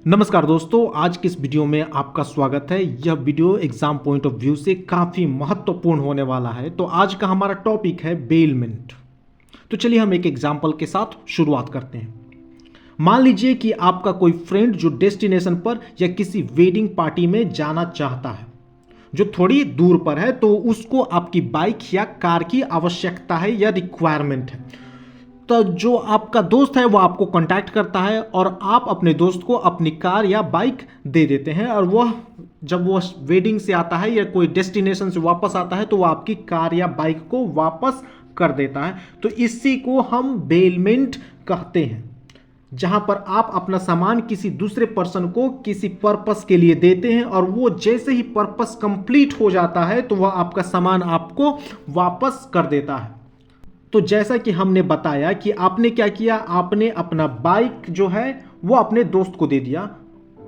नमस्कार दोस्तों, आज की इस वीडियो में आपका स्वागत है। यह video exam point of view से काफ़ी महत्वपूर्ण होने वाला है। तो आज का हमारा टॉपिक है बेलमेंट। तो चलिए हम एक एग्जाम्पल के साथ शुरुआत करते हैं। मान लीजिए कि आपका कोई फ्रेंड जो डेस्टिनेशन पर या किसी वेडिंग पार्टी में जाना चाहता है जो थोड़ी दूर पर है, तो उसको आपकी बाइक या कार की आवश्यकता है या रिक्वायरमेंट है। तो जो आपका दोस्त है वो आपको कांटेक्ट करता है और आप अपने दोस्त को अपनी कार या बाइक दे देते हैं, और वह जब वो वेडिंग से आता है या कोई डेस्टिनेशन से वापस आता है तो वो आपकी कार या बाइक को वापस कर देता है। तो इसी को हम बेलमेंट कहते हैं, जहां पर आप अपना सामान किसी दूसरे पर्सन को किसी पर्पस के लिए देते हैं और वो जैसे ही पर्पस कंप्लीट हो जाता है तो वह आपका सामान आपको वापस कर देता है। तो जैसा कि हमने बताया कि आपने क्या किया, आपने अपना बाइक जो है वो अपने दोस्त को दे दिया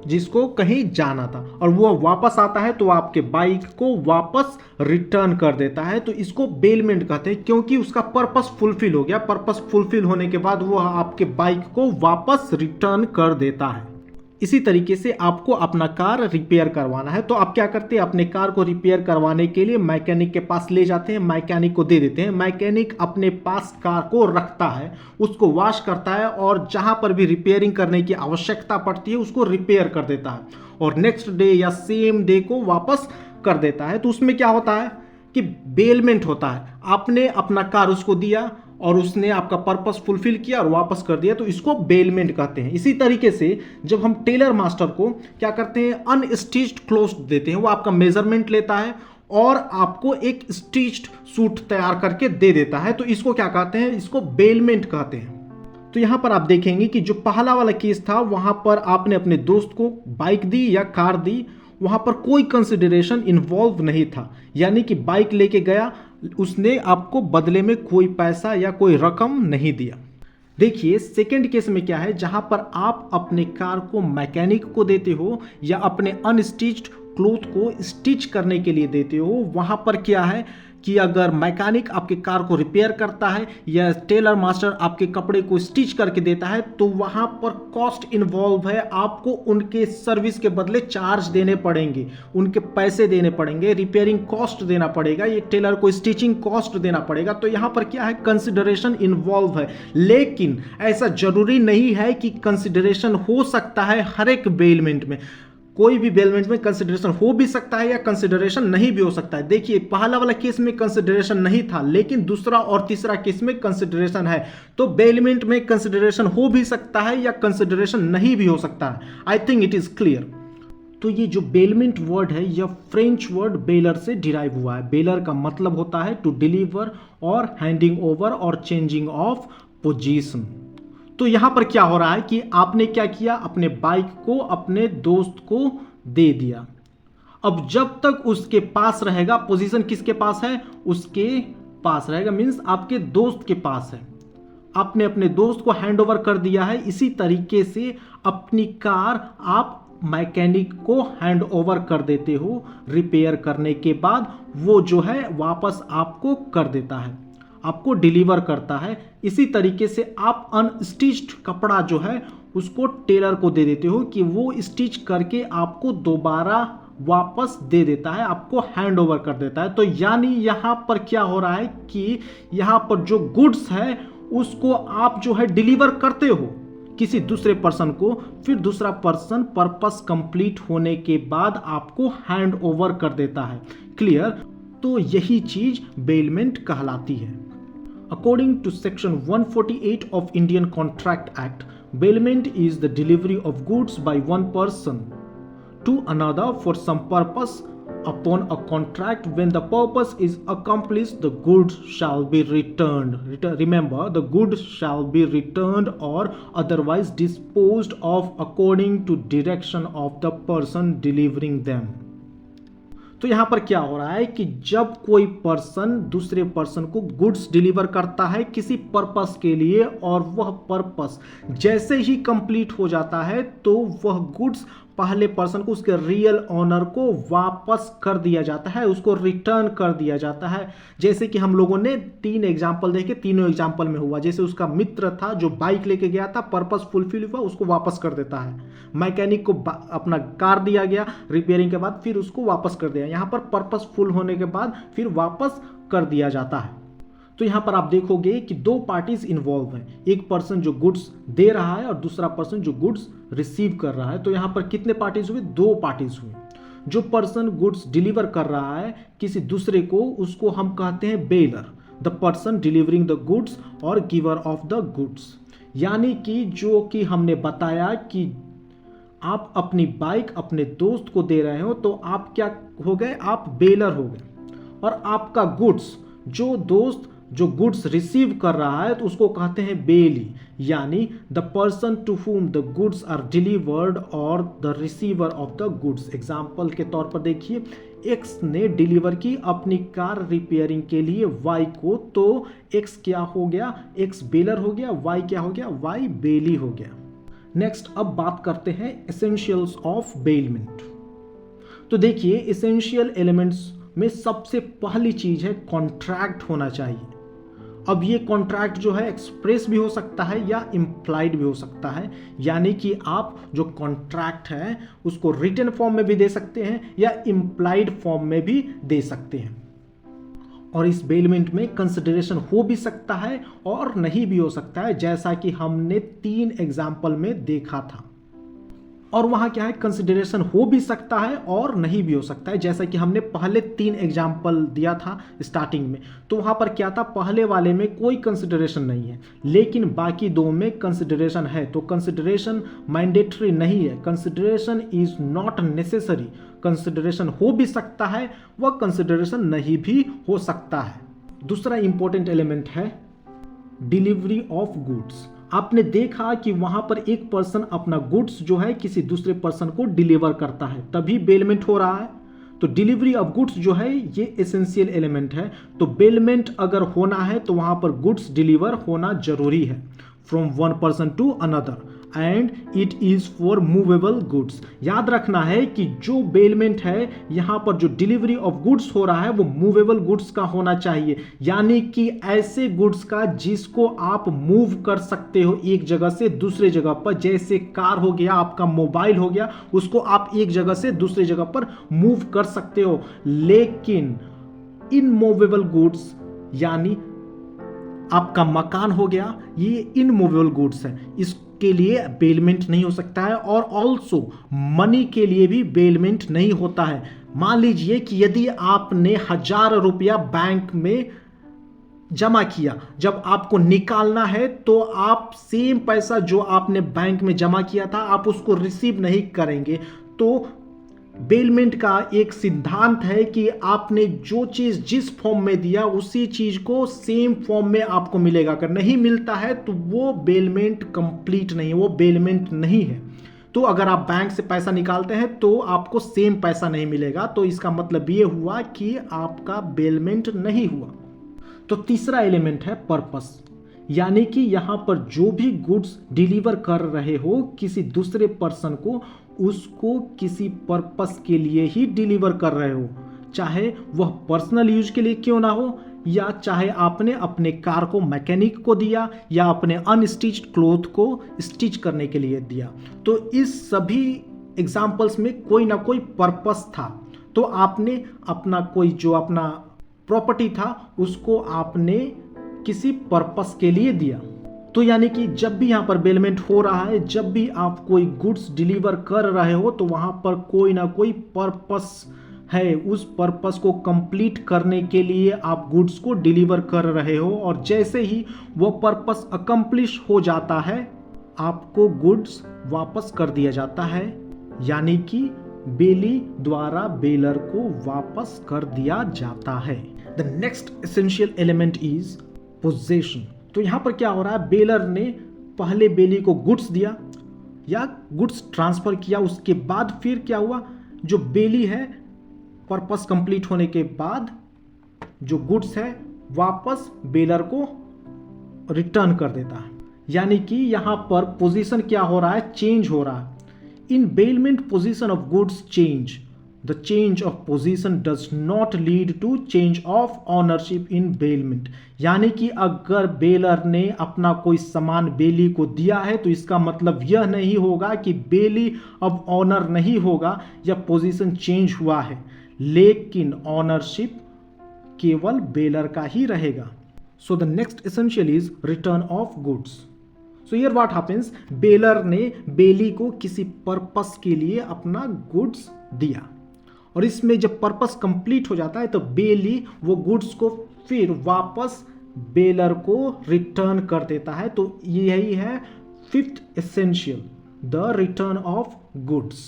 जिसको कहीं जाना था, और वो वापस आता है तो आपके बाइक को वापस रिटर्न कर देता है। तो इसको बेलमेंट कहते हैं, क्योंकि उसका पर्पस फुलफिल हो गया। पर्पस फुलफिल होने के बाद वो आपके बाइक को वापस रिटर्न कर देता है। इसी तरीके से आपको अपना कार रिपेयर करवाना है तो आप क्या करते हैं, अपने कार को रिपेयर करवाने के लिए मैकेनिक के पास ले जाते हैं, मैकेनिक को दे देते हैं। मैकेनिक अपने पास कार को रखता है, उसको वॉश करता है और जहां पर भी रिपेयरिंग करने की आवश्यकता पड़ती है उसको रिपेयर कर देता है और नेक्स्ट डे या सेम डे को वापस कर देता है। तो उसमें क्या होता है कि बेलमेंट होता है। आपने अपना कार उसको दिया और उसने आपका पर्पस फुलफिल किया और वापस कर दिया, तो इसको बेलमेंट कहते हैं। इसी तरीके से जब हम टेलर मास्टर को क्या करते हैं, अनस्टिच्ड क्लोथ देते हैं, वो आपका मेजरमेंट लेता है और आपको एक स्टिच्ड सूट तैयार करके दे देता है, तो इसको क्या कहते हैं, इसको बेलमेंट कहते हैं। तो यहां पर आप देखेंगे कि जो पहला वाला केस था वहां पर आपने अपने दोस्त को बाइक दी या कार दी, वहां पर कोई कंसिडरेशन इन्वॉल्व नहीं था, यानी कि बाइक लेके गया, उसने आपको बदले में कोई पैसा या कोई रकम नहीं दिया। देखिए सेकंड केस में क्या है, जहां पर आप अपने कार को मैकेनिक को देते हो या अपने अनस्टिच्ड क्लोथ को स्टिच करने के लिए देते हो। वहां पर क्या है कि अगर मैकेनिक आपके कार को रिपेयर करता है या टेलर मास्टर आपके कपड़े को स्टिच करके देता है तो वहां पर कॉस्ट इन्वॉल्व है। आपको उनके सर्विस के बदले चार्ज देने पड़ेंगे, उनके पैसे देने पड़ेंगे, रिपेयरिंग कॉस्ट देना पड़ेगा, ये टेलर को स्टिचिंग कॉस्ट देना पड़ेगा। तो यहां पर क्या है, कंसिडरेशन इन्वॉल्व है। लेकिन ऐसा जरूरी नहीं है कि कंसिडरेशन हो सकता है हर एक बेलमेंट में। कोई भी बेलमेंट में कंसिडरेशन हो भी सकता है या कंसिडरेशन नहीं भी हो सकता है। देखिए पहला वाला केस में कंसिडरेशन नहीं था, लेकिन दूसरा और तीसरा केस में कंसिडरेशन है। तो बेलमेंट में कंसिडरेशन हो भी सकता है या कंसिडरेशन नहीं भी हो सकता है। I think it is clear. तो ये जो बेलमेंट वर्ड है यह फ्रेंच वर्ड बेलर से डिराइव हुआ है। बेलर का मतलब होता है टू डिलीवर और हैंडिंग ओवर और चेंजिंग ऑफ पोजीशन। तो यहां पर क्या हो रहा है कि आपने क्या किया, अपने बाइक को अपने दोस्त को दे दिया। अब जब तक उसके पास रहेगा, पोजीशन किसके पास है, उसके पास रहेगा, मींस आपके दोस्त के पास है। आपने अपने दोस्त को हैंड ओवर कर दिया है। इसी तरीके से अपनी कार आप मैकेनिक को हैंड ओवर कर देते हो, रिपेयर करने के बाद वो जो है वापस आपको कर देता है, आपको डिलीवर करता है। इसी तरीके से आप अनस्टिच्ड कपड़ा जो है उसको टेलर को दे देते हो कि वो स्टिच करके आपको दोबारा वापस दे देता है, आपको हैंड ओवर कर देता है। तो यानी यहाँ पर क्या हो रहा है कि यहाँ पर जो गुड्स है उसको आप जो है डिलीवर करते हो किसी दूसरे पर्सन को, फिर दूसरा पर्सन पर्पस कंप्लीट होने के बाद आपको हैंड ओवर कर देता है। क्लियर? तो यही चीज बेलमेंट कहलाती है। According to Section 148 of Indian Contract Act, bailment is the delivery of goods by one person to another for some purpose upon a contract. When the purpose is accomplished, the goods shall be returned. Remember, the goods shall be returned or otherwise disposed of according to direction of the person delivering them. तो यहाँ पर क्या हो रहा है कि जब कोई पर्सन दूसरे पर्सन को गुड्स डिलीवर करता है किसी पर्पस के लिए और वह पर्पस जैसे ही कंप्लीट हो जाता है तो वह गुड्स पहले पर्सन को उसके रियल ऑनर को वापस कर दिया जाता है, उसको रिटर्न कर दिया जाता है। जैसे कि हम लोगों ने 3 एग्जाम्पल देखे, तीनों एग्जाम्पल में हुआ। जैसे उसका मित्र था जो बाइक लेके गया था, पर्पस फुलफिल हुआ, उसको वापस कर देता है। मैकेनिक को अपना कार दिया गया, रिपेयरिंग के बाद फिर उसको वापस कर दिया। यहाँ पर पर्पस फुल होने के बाद फिर वापस कर दिया जाता है। तो यहाँ पर आप देखोगे कि 2 पार्टीज इन्वॉल्व हैं, एक पर्सन जो गुड्स दे रहा है और दूसरा पर्सन जो गुड्स रिसीव कर रहा है। तो यहाँ पर कितने पार्टीज हुए? 2 पार्टीज हुए। जो पर्सन गुड्स डिलीवर कर रहा है किसी दूसरे को, उसको हम कहते हैं baler, the person delivering the goods और गिवर ऑफ द गुड्स। यानी कि जो कि हमने बताया कि आप अपनी बाइक अपने दोस्त को दे रहे हो तो आप क्या हो गए? आप बेलर हो गए। और आपका गुड्स, जो दोस्त जो गुड्स रिसीव कर रहा है तो उसको कहते हैं बेली, यानी the person to whom the goods are delivered और the receiver of the goods. Example के तौर पर देखिए, एक्स ने डिलीवर की अपनी कार रिपेयरिंग के लिए वाई को, तो एक्स क्या हो गया? एक्स बेलर हो गया, वाई क्या हो गया? वाई बेली हो गया। नेक्स्ट अब बात करते हैं एसेंशियल्स ऑफ बेलमेंट। तो देखिए, एसेंशियल एलिमेंट्स में सबसे पहली चीज है कॉन्ट्रैक्ट होना चाहिए। अब ये कॉन्ट्रैक्ट जो है एक्सप्रेस भी हो सकता है या इम्प्लाइड भी हो सकता है, यानी कि आप जो कॉन्ट्रैक्ट है उसको रिटन फॉर्म में भी दे सकते हैं या इम्प्लाइड फॉर्म में भी दे सकते हैं। और इस बेलमेंट में कंसिडरेशन हो भी सकता है और नहीं भी हो सकता है, जैसा कि हमने 3 एग्जाम्पल में देखा था। और वहां क्या है? कंसिडरेशन हो भी सकता है और नहीं भी हो सकता है, जैसा कि हमने पहले 3 एग्जाम्पल दिया था स्टार्टिंग में। तो वहां पर क्या था? पहले वाले में कोई कंसिडरेशन नहीं है, लेकिन बाकी 2 में कंसिडरेशन है। तो कंसिडरेशन मैंडेटरी नहीं है, consideration is not necessary. Consideration हो भी सकता है, वह कंसिडरेशन नहीं भी हो सकता है। दूसरा इंपॉर्टेंट एलिमेंट है डिलीवरी ऑफ गुड्स। आपने देखा कि वहां पर एक पर्सन अपना गुड्स जो है किसी दूसरे पर्सन को डिलीवर करता है, तभी बेलमेंट हो रहा है। तो डिलीवरी ऑफ गुड्स जो है ये एसेंशियल एलिमेंट है। तो बेलमेंट अगर होना है तो वहां पर गुड्स डिलीवर होना जरूरी है, from one person to another, and it is for movable goods. याद रखना है कि जो बेलमेंट है यहाँ पर जो डिलीवरी ऑफ गुड्स हो रहा है वो मूवेबल गुड्स का होना चाहिए, यानी कि ऐसे गुड्स का जिसको आप मूव कर सकते हो एक जगह से दूसरे जगह पर। जैसे कार हो गया, आपका मोबाइल हो गया, उसको आप एक जगह से दूसरी जगह पर मूव कर सकते हो। लेकिन इनमूवेबल गुड्स यानी आपका मकान हो गया, ये इनमूवेबल गुड्स है, इसके लिए बेलमेंट नहीं हो सकता है। और ऑल्सो मनी के लिए भी बेलमेंट नहीं होता है। मान लीजिए कि यदि आपने 1000 रुपया बैंक में जमा किया, जब आपको निकालना है तो आप सेम पैसा जो आपने बैंक में जमा किया था आप उसको रिसीव नहीं करेंगे। तो बेलमेंट का एक सिद्धांत है कि आपने जो चीज जिस फॉर्म में दिया उसी चीज को सेम फॉर्म में आपको मिलेगा। अगर नहीं मिलता है तो वो बेलमेंट कंप्लीट नहीं है, वो बेलमेंट नहीं है। तो अगर आप बैंक से पैसा निकालते हैं तो आपको सेम पैसा नहीं मिलेगा, तो इसका मतलब ये हुआ कि आपका बेलमेंट नहीं हुआ। तो तीसरा एलिमेंट है पर्पस, यानी कि यहां पर जो भी गुड्स डिलीवर कर रहे हो किसी दूसरे पर्सन को, उसको किसी पर्पस के लिए ही डिलीवर कर रहे हो, चाहे वह पर्सनल यूज के लिए क्यों ना हो, या चाहे आपने अपने कार को मैकेनिक को दिया या अपने अनस्टिच्ड क्लोथ को स्टिच करने के लिए दिया। तो इस सभी एग्जाम्पल्स में कोई ना कोई पर्पस था। तो आपने अपना कोई जो अपना प्रॉपर्टी था उसको आपने किसी पर्पस के लिए दिया। तो यानी कि जब भी यहाँ पर बेलमेंट हो रहा है, जब भी आप कोई गुड्स डिलीवर कर रहे हो तो वहाँ पर कोई ना कोई पर्पस है, उस पर्पस को कंप्लीट करने के लिए आप गुड्स को डिलीवर कर रहे हो। और जैसे ही वो पर्पस अकम्प्लिश हो जाता है आपको गुड्स वापस कर दिया जाता है, यानी कि बेली द्वारा बेलर को वापस कर दिया जाता है। The next essential element is possession. तो यहां पर क्या हो रहा है? बेलर ने पहले बेली को गुड्स दिया या गुड्स ट्रांसफर किया, उसके बाद फिर क्या हुआ? जो बेली है पर्पस कंप्लीट होने के बाद जो गुड्स है वापस बेलर को रिटर्न कर देता है। यानी कि यहां पर पोजीशन क्या हो रहा है? चेंज हो रहा है। In bailment position of goods change, the change of position does not lead to change of ownership in bailment. यानी कि अगर बेलर ने अपना कोई सामान बेली को दिया है तो इसका मतलब यह नहीं होगा कि बेली अब ऑनर नहीं होगा या पोजीशन चेंज हुआ है, लेकिन ऑनरशिप केवल बेलर का ही रहेगा। So the next essential is return of goods. So here what happens, baler ने बेली को किसी पर्पस के लिए अपना गुड्स दिया और इसमें जब पर्पस कंप्लीट हो जाता है तो बेली वो गुड्स को फिर वापस बेलर को रिटर्न कर देता है। तो यही है fifth essential, the return of goods.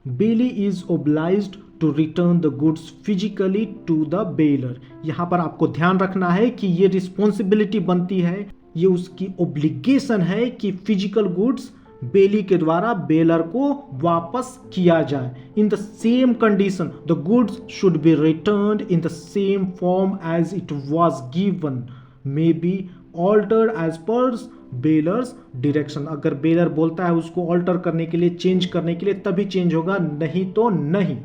Bailee is obliged to return the goods physically to the bailor. यहां पर आपको ध्यान रखना है कि ये रिस्पॉन्सिबिलिटी बनती है, ये उसकी ओब्लिगेशन है कि फिजिकल गुड्स बेली के द्वारा बेलर को वापस किया जाए। In the same condition the goods should be returned in the same form as it was given, may be altered as per bailor's direction. अगर बेलर बोलता है उसको ऑल्टर करने के लिए, चेंज करने के लिए, तभी चेंज होगा, नहीं तो नहीं।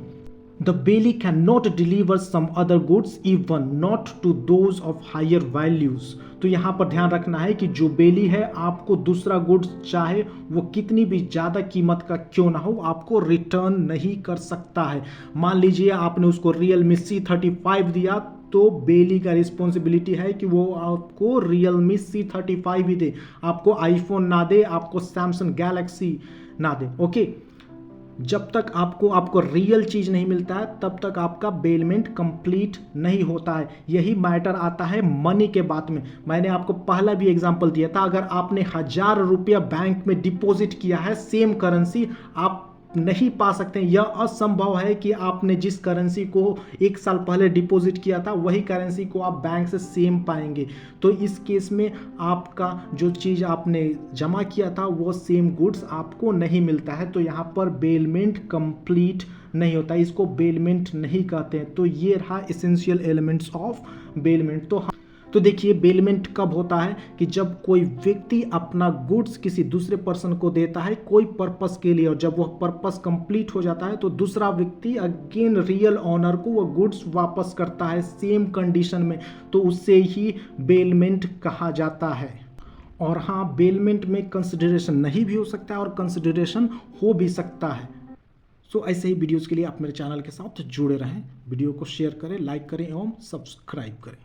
The bailey cannot deliver some other goods even not to those of higher values। तो यहाँ पर ध्यान रखना है कि जो बेली है आपको दूसरा गुड्स चाहे वो कितनी भी ज़्यादा कीमत का क्यों ना हो आपको रिटर्न नहीं कर सकता है। मान लीजिए आपने उसको Realme C35 दिया तो बेली का रिस्पॉन्सिबिलिटी है कि वो आपको Realme C35 ही दे, आपको आईफोन ना दे, आपको सैमसंग गैलेक्सी ना दे। ओके, जब तक आपको रियल चीज नहीं मिलता है तब तक आपका बेलमेंट कंप्लीट नहीं होता है। यही मैटर आता है मनी के बात में। मैंने आपको पहला भी एग्जांपल दिया था, अगर आपने 1000 रुपया बैंक में डिपॉजिट किया है सेम करेंसी, आप नहीं पा सकते। यह असंभव है कि आपने जिस करेंसी को 1 साल पहले डिपॉजिट किया था वही करेंसी को आप बैंक से सेम पाएंगे। तो इस केस में आपका जो चीज़ आपने जमा किया था वो सेम गुड्स आपको नहीं मिलता है, तो यहाँ पर बेलमेंट कंप्लीट नहीं होता, इसको बेलमेंट नहीं कहते हैं। तो ये रहा एसेंशियल एलिमेंट्स ऑफ बेलमेंट। तो देखिए बेलमेंट कब होता है कि जब कोई व्यक्ति अपना गुड्स किसी दूसरे पर्सन को देता है कोई पर्पस के लिए, और जब वह पर्पस कंप्लीट हो जाता है तो दूसरा व्यक्ति अगेन रियल ऑनर को वह गुड्स वापस करता है सेम कंडीशन में, तो उससे ही बेलमेंट कहा जाता है। और हाँ, बेलमेंट में कंसिडरेशन नहीं भी हो सकता है और कंसिडरेशन हो भी सकता है। सो ऐसे ही वीडियोज़ के लिए आप मेरे चैनल के साथ जुड़े रहें, वीडियो को शेयर करें, लाइक करें एवं सब्सक्राइब करें।